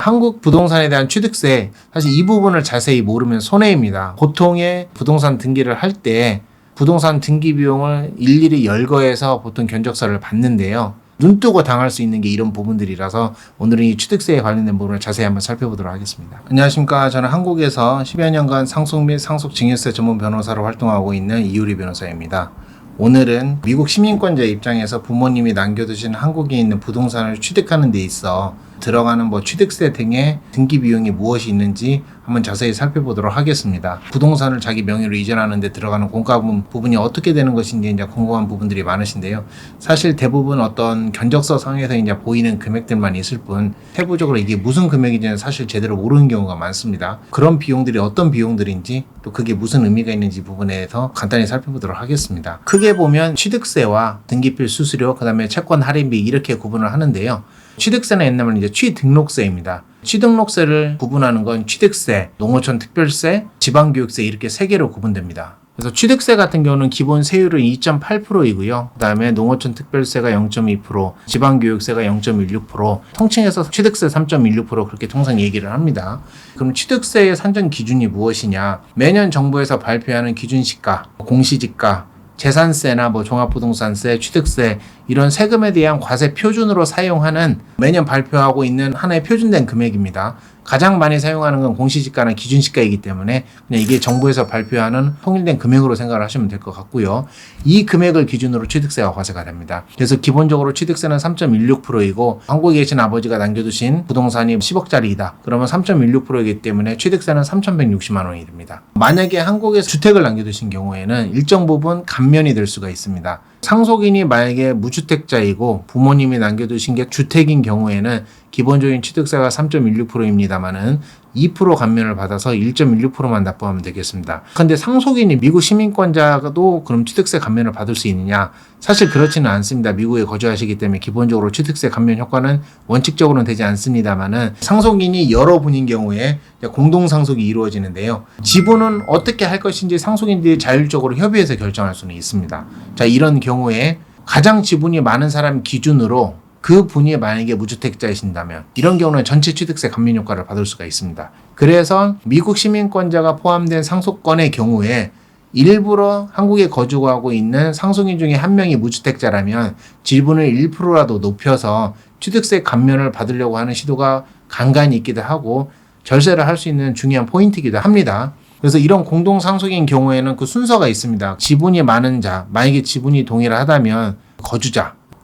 한국 부동산에 대한 취득세, 사실 이 부분을 자세히 모르면 손해입니다. 보통의 부동산 등기를 할 때 부동산 등기 비용을 일일이 열거해서 보통 견적서를 받는데요. 눈 뜨고 당할 수 있는 게 이런 부분들이라서 오늘은 이 취득세에 관련된 부분을 자세히 한번 살펴보도록 하겠습니다. 안녕하십니까. 저는 한국에서 10여 년간 상속 및 상속증여세 전문 변호사로 활동하고 있는 이유리 변호사입니다. 오늘은 미국 시민권자 입장에서 부모님이 남겨두신 한국에 있는 부동산을 취득하는 데 있어 들어가는 취득세 등의 등기 비용이 무엇이 있는지 한번 자세히 살펴보도록 하겠습니다. 부동산을 자기 명의로 이전하는 데 들어가는 공과 부분이 어떻게 되는 것인지 이제 궁금한 부분들이 많으신데요. 사실 대부분 어떤 견적서 상에서 이제 보이는 금액들만 있을 뿐 세부적으로 이게 무슨 금액인지는 사실 제대로 모르는 경우가 많습니다. 그런 비용들이 어떤 비용들인지 또 그게 무슨 의미가 있는지 부분에 대해서 간단히 살펴보도록 하겠습니다. 크게 보면 취득세와 등기필 수수료, 그 다음에 채권 할인비 이렇게 구분을 하는데요. 취득세는 옛날에는 이제 취등록세입니다. 취등록세를 구분하는 건 취득세, 농어촌 특별세, 지방교육세 이렇게 세 개로 구분됩니다. 그래서 취득세 같은 경우는 기본 세율은 2.8%이고요. 그 다음에 농어촌 특별세가 0.2%, 지방교육세가 0.16%, 통칭해서 취득세 3.16% 그렇게 통상 얘기를 합니다. 그럼 취득세의 산정 기준이 무엇이냐? 매년 정부에서 발표하는 기준시가, 공시지가, 재산세나 종합부동산세, 취득세 이런 세금에 대한 과세 표준으로 사용하는 매년 발표하고 있는 하나의 표준된 금액입니다. 가장 많이 사용하는 건 공시지가나 기준시가이기 때문에 그냥 이게 정부에서 발표하는 통일된 금액으로 생각을 하시면 될 것 같고요. 이 금액을 기준으로 취득세가 과세가 됩니다. 그래서 기본적으로 취득세는 3.16%이고 한국에 계신 아버지가 남겨두신 부동산이 10억짜리이다. 그러면 3.16%이기 때문에 취득세는 3,160만 원이 됩니다. 만약에 한국에서 주택을 남겨두신 경우에는 일정 부분 감면이 될 수가 있습니다. 상속인이 만약에 무주택자이고 부모님이 남겨두신 게 주택인 경우에는 기본적인 취득세가 3.16%입니다만은 2% 감면을 받아서 1.16%만 납부하면 되겠습니다. 그런데 상속인이 미국 시민권자도 그럼 취득세 감면을 받을 수 있느냐? 사실 그렇지는 않습니다. 미국에 거주하시기 때문에 기본적으로 취득세 감면 효과는 원칙적으로는 되지 않습니다만은 상속인이 여러 분인 경우에 공동상속이 이루어지는데요. 지분은 어떻게 할 것인지 상속인들이 자율적으로 협의해서 결정할 수는 있습니다. 자, 이런 경우에 가장 지분이 많은 사람 기준으로 그 분이 만약에 무주택자이신다면 이런 경우는 전체 취득세 감면 효과를 받을 수가 있습니다. 그래서 미국 시민권자가 포함된 상속건의 경우에 일부러 한국에 거주하고 있는 상속인 중에 한 명이 무주택자라면 지분을 1%라도 높여서 취득세 감면을 받으려고 하는 시도가 간간히 있기도 하고 절세를 할 수 있는 중요한 포인트이기도 합니다. 그래서 이런 공동상속인 경우에는 그 순서가 있습니다. 지분이 많은 자, 만약에 지분이 동일하다면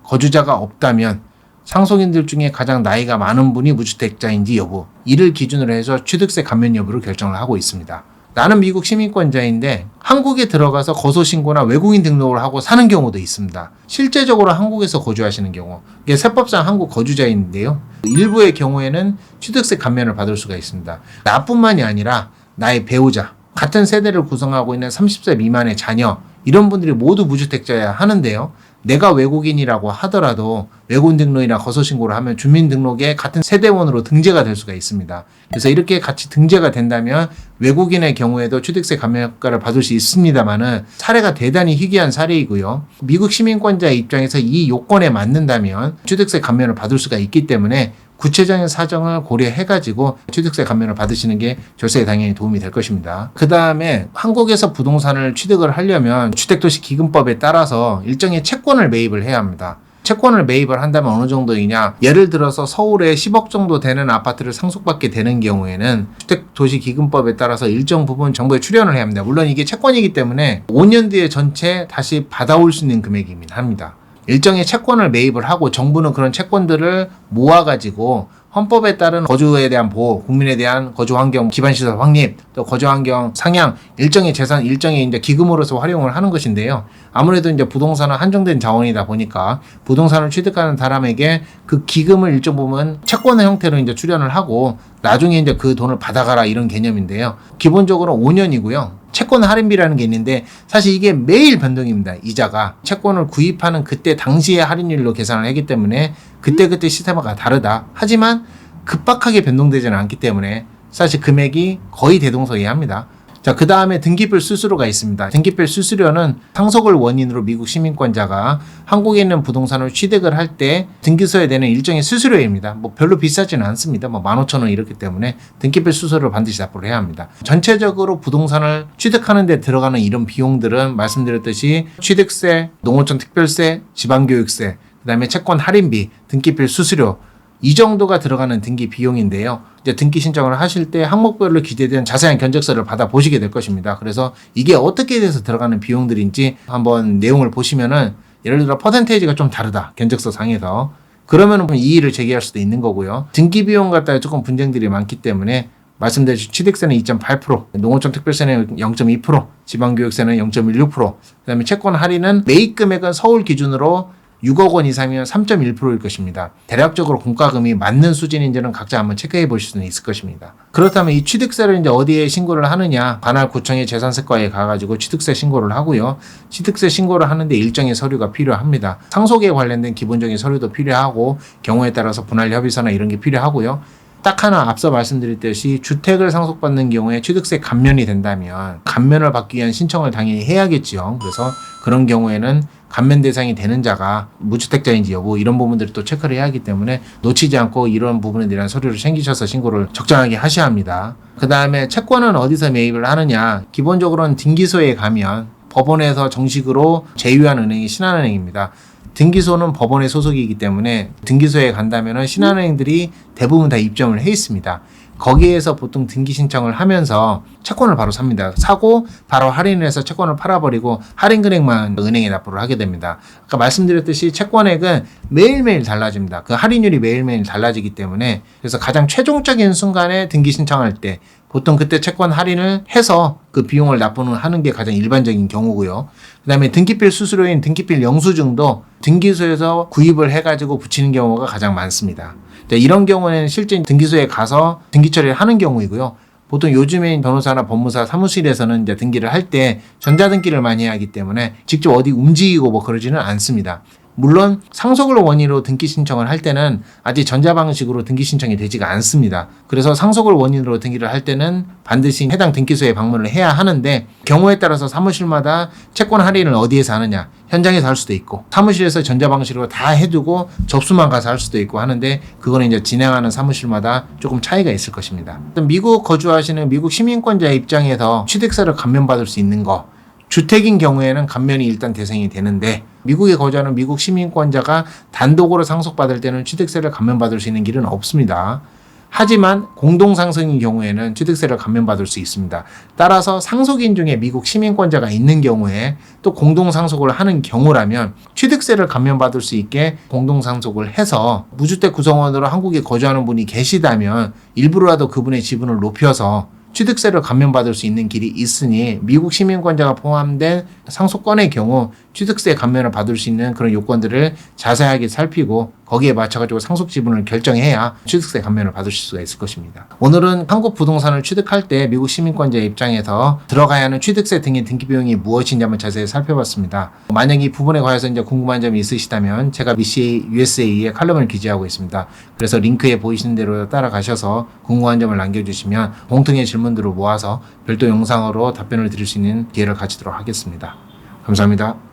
거주자가 없다면 상속인들 중에 가장 나이가 많은 분이 무주택자인지 여부, 이를 기준으로 해서 취득세 감면 여부를 결정을 하고 있습니다. 나는 미국 시민권자인데 한국에 들어가서 거소신고나 외국인 등록을 하고 사는 경우도 있습니다. 실제적으로 한국에서 거주하시는 경우, 이게 세법상 한국 거주자인데요. 일부의 경우에는 취득세 감면을 받을 수가 있습니다. 나뿐만이 아니라 나의 배우자, 같은 세대를 구성하고 있는 30세 미만의 자녀, 이런 분들이 모두 무주택자여야 하는데요. 내가 외국인이라고 하더라도 외국인 등록이나 거소신고를 하면 주민등록에 같은 세대원으로 등재가 될 수가 있습니다. 그래서 이렇게 같이 등재가 된다면 외국인의 경우에도 취득세 감면 효과를 받을 수 있습니다만은 사례가 대단히 희귀한 사례이고요. 미국 시민권자의 입장에서 이 요건에 맞는다면 취득세 감면을 받을 수가 있기 때문에 구체적인 사정을 고려해가지고 취득세 감면을 받으시는 게 절세에 당연히 도움이 될 것입니다. 그 다음에 한국에서 부동산을 취득을 하려면 주택도시기금법에 따라서 일정의 채권을 매입을 해야 합니다. 채권을 매입을 한다면 어느 정도이냐? 예를 들어서 서울에 10억 정도 되는 아파트를 상속받게 되는 경우에는 주택도시기금법에 따라서 일정 부분 정부에 출연을 해야 합니다. 물론 이게 채권이기 때문에 5년 뒤에 전체 다시 받아올 수 있는 금액이긴 합니다. 일정의 채권을 매입을 하고 정부는 그런 채권들을 모아가지고 헌법에 따른 거주에 대한 보호, 국민에 대한 거주환경 기반시설 확립, 또 거주환경 상향, 일정의 재산, 일정의 이제 기금으로서 활용을 하는 것인데요. 아무래도 이제 부동산은 한정된 자원이다 보니까 부동산을 취득하는 사람에게 그 기금을 일정 부분 채권의 형태로 이제 출연을 하고 나중에 이제 그 돈을 받아가라 이런 개념인데요. 기본적으로 5년이고요. 채권 할인비라는 게 있는데 사실 이게 매일 변동입니다. 이자가 채권을 구입하는 그때 당시의 할인율로 계산을 하기 때문에 그때 시스템화가 다르다. 하지만 급박하게 변동되지는 않기 때문에 사실 금액이 거의 대동소이합니다. 자, 그 다음에 등기별 수수료가 있습니다. 등기별 수수료는 상속을 원인으로 미국 시민권자가 한국에 있는 부동산을 취득을 할 때 등기소에 내는 일정의 수수료입니다. 뭐 별로 비싸지는 않습니다. 뭐 15,000원 이렇기 때문에 등기별 수수료를 반드시 납부를 해야 합니다. 전체적으로 부동산을 취득하는 데 들어가는 이런 비용들은 말씀드렸듯이 취득세, 농어촌 특별세, 지방교육세, 그 다음에 채권 할인비, 등기별 수수료, 이 정도가 들어가는 등기 비용인데요. 이제 등기 신청을 하실 때 항목별로 기재된 자세한 견적서를 받아 보시게 될 것입니다. 그래서 이게 어떻게 돼서 들어가는 비용들인지 한번 내용을 보시면은 예를 들어 퍼센테이지가 좀 다르다. 견적서 상에서. 그러면은 이의를 제기할 수도 있는 거고요. 등기 비용 갖다가 조금 분쟁들이 많기 때문에 말씀드린 취득세는 2.8%, 농어촌 특별세는 0.2%, 지방교육세는 0.16%, 그다음에 채권 할인은 매입 금액은 서울 기준으로 6억 원 이상이면 3.1%일 것입니다. 대략적으로 공과금이 맞는 수준인지는 각자 한번 체크해 보실 수는 있을 것입니다. 그렇다면 이 취득세를 이제 어디에 신고를 하느냐? 관할 구청의 재산세과에 가가지고 취득세 신고를 하고요. 취득세 신고를 하는데 일정의 서류가 필요합니다. 상속에 관련된 기본적인 서류도 필요하고 경우에 따라서 분할 협의서나 이런 게 필요하고요. 딱 하나 앞서 말씀드렸듯이 주택을 상속받는 경우에 취득세 감면이 된다면 감면을 받기 위한 신청을 당연히 해야겠죠. 그래서 그런 경우에는 감면 대상이 되는 자가 무주택자인지 여부 이런 부분들을 또 체크를 해야 하기 때문에 놓치지 않고 이런 부분에 대한 서류를 챙기셔서 신고를 적절하게 하셔야 합니다. 그 다음에 채권은 어디서 매입을 하느냐? 기본적으로는 등기소에 가면 법원에서 정식으로 제휴한 은행이 신한은행입니다. 등기소는 법원의 소속이기 때문에 등기소에 간다면 신한은행들이 대부분 다 입점을 해 있습니다. 거기에서 보통 등기 신청을 하면서 채권을 바로 삽니다. 사고 바로 할인을 해서 채권을 팔아버리고 할인 금액만 은행에 납부를 하게 됩니다. 아까 말씀드렸듯이 채권액은 매일매일 달라집니다. 그 할인율이 매일매일 달라지기 때문에 그래서 가장 최종적인 순간에 등기 신청할 때 보통 그때 채권 할인을 해서 그 비용을 납부는 하는 게 가장 일반적인 경우고요. 그 다음에 등기필 수수료인 등기필 영수증도 등기소에서 구입을 해가지고 붙이는 경우가 가장 많습니다. 이런 경우에는 실제 등기소에 가서 등기 처리를 하는 경우이고요. 보통 요즘에 변호사나 법무사 사무실에서는 이제 등기를 할 때 전자등기를 많이 해야 하기 때문에 직접 어디 움직이고 뭐 그러지는 않습니다. 물론 상속을 원인으로 등기 신청을 할 때는 아직 전자방식으로 등기 신청이 되지가 않습니다. 그래서 상속을 원인으로 등기를 할 때는 반드시 해당 등기소에 방문을 해야 하는데 경우에 따라서 사무실마다 채권 할인을 어디에서 하느냐 현장에서 할 수도 있고 사무실에서 전자방식으로 다 해두고 접수만 가서 할 수도 있고 하는데 그거는 이제 진행하는 사무실마다 조금 차이가 있을 것입니다. 미국 거주하시는 미국 시민권자 입장에서 취득세를 감면받을 수 있는 거 주택인 경우에는 감면이 일단 대상이 되는데 미국에 거주하는 미국 시민권자가 단독으로 상속받을 때는 취득세를 감면받을 수 있는 길은 없습니다. 하지만 공동상속인 경우에는 취득세를 감면받을 수 있습니다. 따라서 상속인 중에 미국 시민권자가 있는 경우에 또 공동상속을 하는 경우라면 취득세를 감면받을 수 있게 공동상속을 해서 무주택 구성원으로 한국에 거주하는 분이 계시다면 일부라도 그분의 지분을 높여서 취득세를 감면받을 수 있는 길이 있으니 미국 시민권자가 포함된 상속건의 경우 취득세 감면을 받을 수 있는 그런 요건들을 자세하게 살피고 거기에 맞춰가지고 상속 지분을 결정해야 취득세 감면을 받으실 수가 있을 것입니다. 오늘은 한국 부동산을 취득할 때 미국 시민권자 입장에서 들어가야 하는 취득세 등의 등기 비용이 무엇인지 한번 자세히 살펴봤습니다. 만약 이 부분에 관해서 이제 궁금한 점이 있으시다면 제가 BCA USA에 칼럼을 기재하고 있습니다. 그래서 링크에 보이시는 대로 따라가셔서 궁금한 점을 남겨주시면 공통의 질문들을 모아서 별도 영상으로 답변을 드릴 수 있는 기회를 가지도록 하겠습니다. 감사합니다.